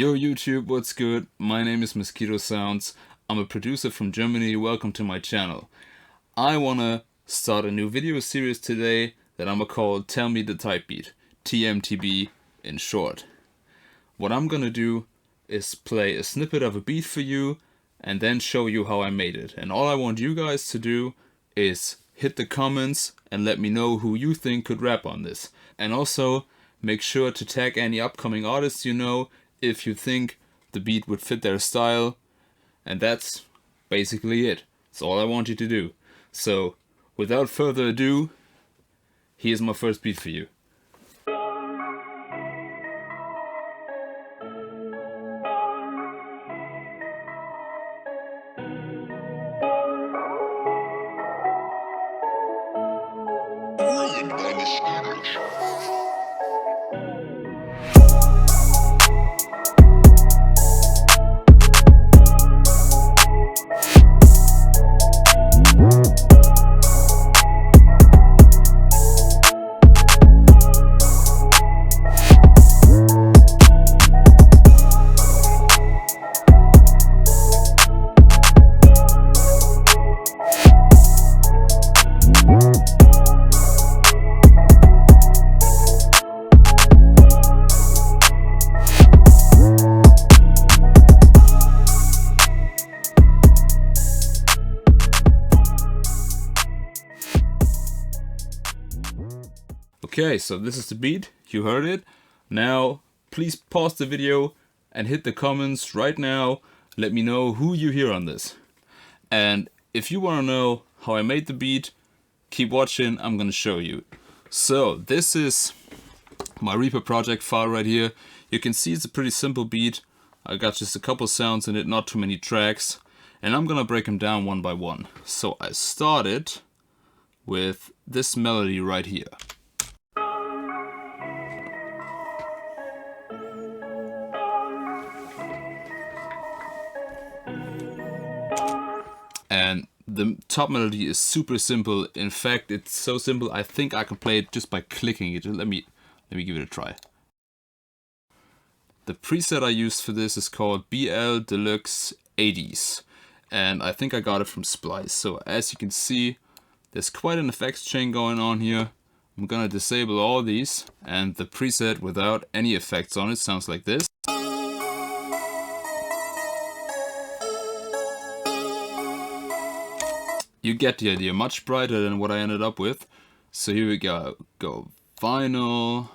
Yo YouTube, what's good? My name is MoskitoSounds. I'm a producer from Germany. Welcome to my channel. I wanna start a new video series today that I'm gonna call Tell Me the Type Beat, TMTB in short. What I'm gonna do is play a snippet of a beat for you and then show you how I made it. And all I want you guys to do is hit the comments and let me know who you think could rap on this. And also make sure to tag any upcoming artists you know if you think the beat would fit their style. And that's basically it. That's all I want you to do. So without further ado, here's my first beat for you. Okay, so this is the beat, you heard it. Now, please pause the video and hit the comments right now. Let me know who you hear on this. And if you want to know how I made the beat, keep watching, I'm gonna show you. So, this is my Reaper project file right here. You can see it's a pretty simple beat. I got just a couple sounds in it, not too many tracks. And I'm gonna break them down one by one. So I started with this melody right here. And the top melody is super simple. In fact, it's so simple I think I can play it just by clicking it. Let me give it a try. The preset I used for this is called BL Deluxe 80s. And I think I got it from Splice. So as you can see, there's quite an effects chain going on here. I'm gonna disable all these, and the preset without any effects on it sounds like this. You get the idea, much brighter than what I ended up with. So here we go. Vinyl,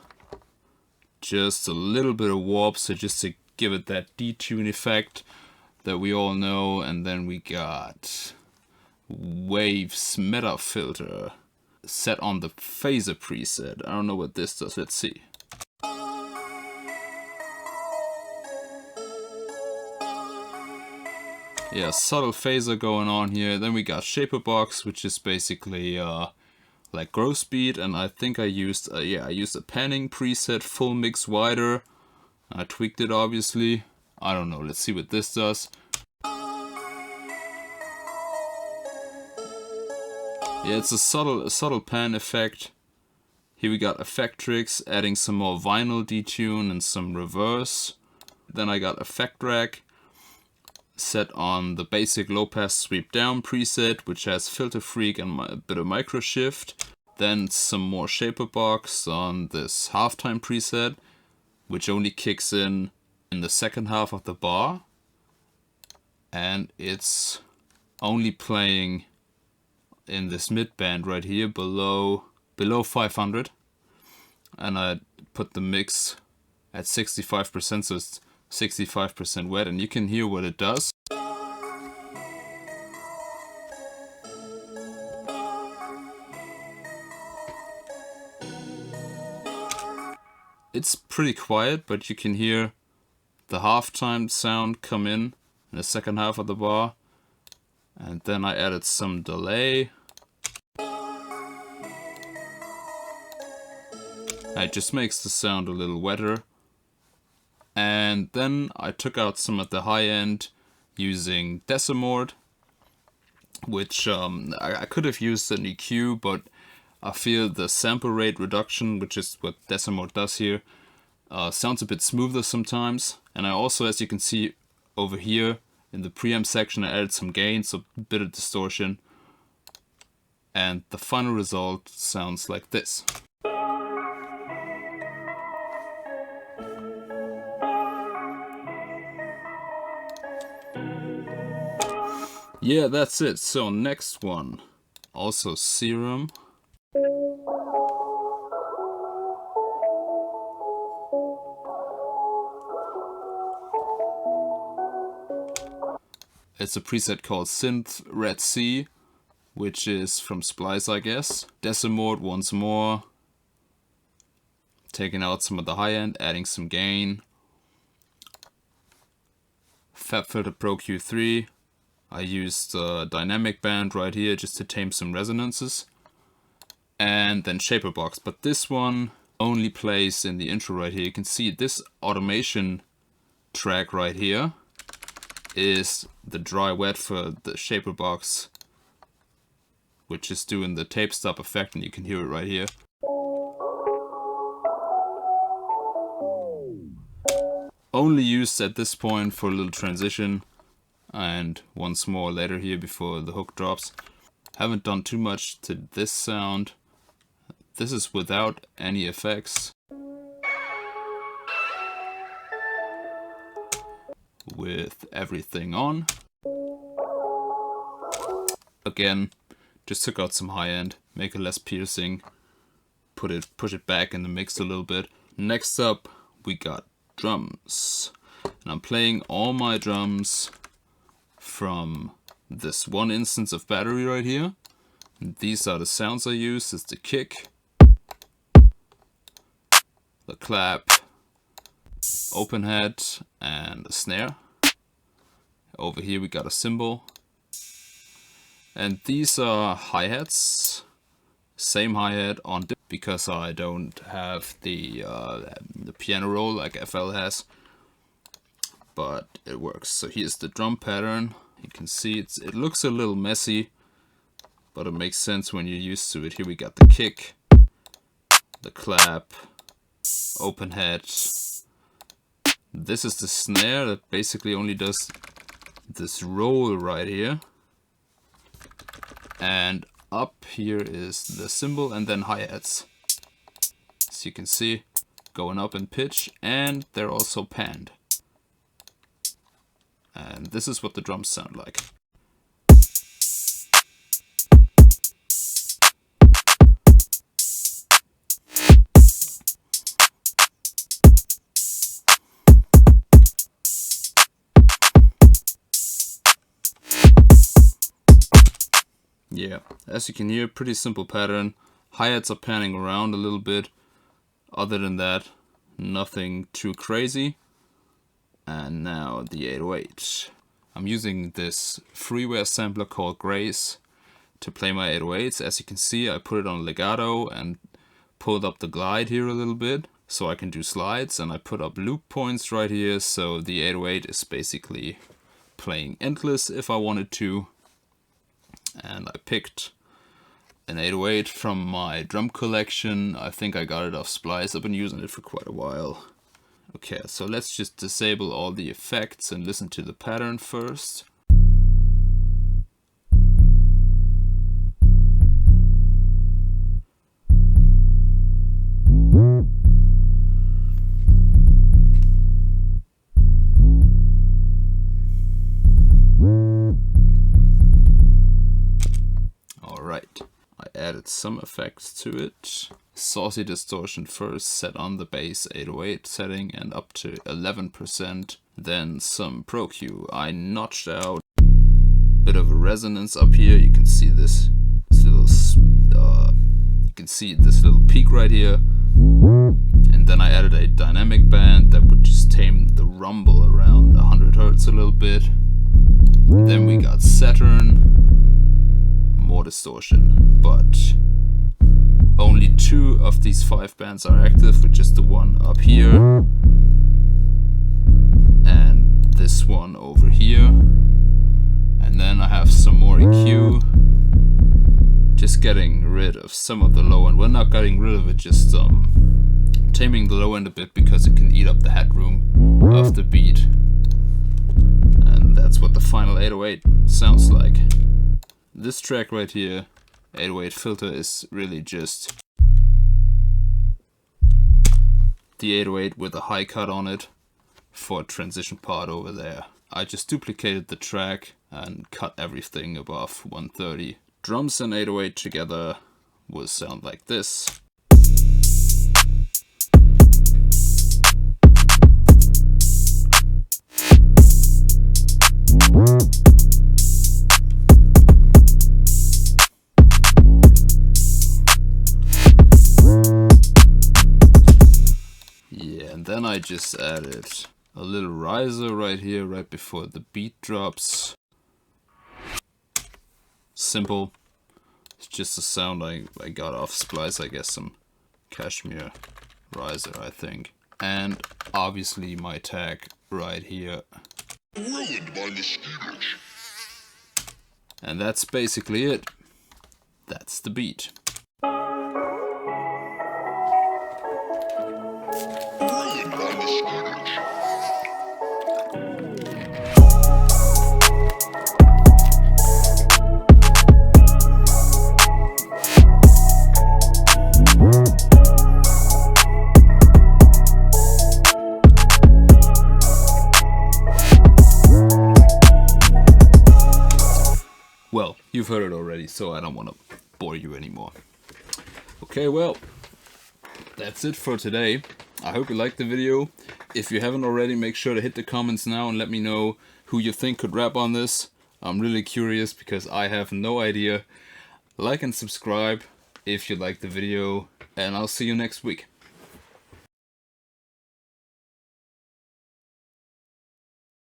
just a little bit of warp, so just to give it that detune effect that we all know. And then we got waves meta filter set on the phaser preset. I don't know what this does, let's see. Yeah, subtle phaser going on here. Then we got shaper box, which is basically like gross beat, and I think I used a panning preset, full mix wider. I tweaked it obviously. I don't know. Let's see what this does. Yeah, it's a subtle pan effect. Here we got effect tricks, adding some more vinyl detune and some reverse. Then I got effect rack set on the basic low pass sweep down preset, which has filter freak and a bit of micro shift. Then some more shaper box on this halftime preset, which only kicks in the second half of the bar, and it's only playing in this mid band right here below 500, and I put the mix at 65%, so it's 65% wet, and you can hear what it does. It's pretty quiet, but you can hear the halftime sound come in the second half of the bar. And then I added some delay. It just makes the sound a little wetter. And then I took out some at the high end using Decimort, which I could have used an EQ, but I feel the sample rate reduction, which is what Decimort does here, Sounds a bit smoother sometimes. And I also, as you can see over here in the preamp section, I added some gain, so a bit of distortion. And the final result sounds like this. Yeah, that's it. So next one, also Serum. It's a preset called Synth Red Sea, which is from Splice, I guess. Decimode once more. Taking out some of the high end, adding some gain. FabFilter Pro Q3. I used a dynamic band right here just to tame some resonances. And then Shaper Box, but this one only plays in the intro right here. You can see this automation track right here is the dry wet for the Shaper Box, which is doing the tape stop effect, and you can hear it right here. Only used at this point for a little transition, and once more later here before the hook drops. Haven't done too much to this sound. This is without any effects. With everything on. Again, just took out some high end, make it less piercing, push it back in the mix a little bit. Next up, we got drums. And I'm playing all my drums from this one instance of battery right here. And these are the sounds I use. It's the kick, the clap, open head, and a snare. Over here we got a cymbal. And these are hi-hats. Same hi-hat on dip because I don't have the piano roll like FL has. But it works. So here's the drum pattern. You can see it looks a little messy, but it makes sense when you're used to it. Here we got the kick, the clap, open head. This is the snare that basically only does this roll right here. And up here is the cymbal and then hi-hats. As you can see, going up in pitch, and they're also panned. And this is what the drums sound like. Yeah, as you can hear, pretty simple pattern. Hi-hats are panning around a little bit. Other than that, nothing too crazy. And now the 808. I'm using this freeware sampler called Grace to play my 808s. As you can see, I put it on legato and pulled up the glide here a little bit so I can do slides, and I put up loop points right here, so the 808 is basically playing endless if I wanted to. And I picked an 808 from my drum collection. I think I got it off Splice. I've been using it for quite a while. Okay, so let's just disable all the effects and listen to the pattern first. Alright, I added some effects to it. Saucy distortion first, set on the bass 808 setting and up to 11%. Then some Pro Q. I notched out a bit of a resonance up here. You can see this little peak right here. And then I added a dynamic band that would just tame the rumble around 100 Hz a little bit. And then we got Saturn, more distortion, but only 2 of these 5 bands are active, with just the one up here and this one over here. And then I have some more EQ, just getting rid of some of the low end. We're not getting rid of it, just taming the low end a bit because it can eat up the headroom of the beat. And that's what the final 808 sounds like. This track right here, 808 filter, is really just the 808 with a high cut on it for a transition part over there. I just duplicated the track and cut everything above 130. Drums and 808 together will sound like this. Yeah, and then I just added a little riser right here, right before the beat drops. Simple. It's just a sound I got off Splice, I guess some cashmere riser, I think. And obviously my tag right here. Ruined by mosquitoes. And that's basically it. That's the beat. Ruined by mosquitoes. Well, you've heard it already, so I don't want to bore you anymore. Okay, well, that's it for today. I hope you liked the video. If you haven't already, make sure to hit the comments now and let me know who you think could rap on this. I'm really curious because I have no idea. Like and subscribe if you liked the video, and I'll see you next week.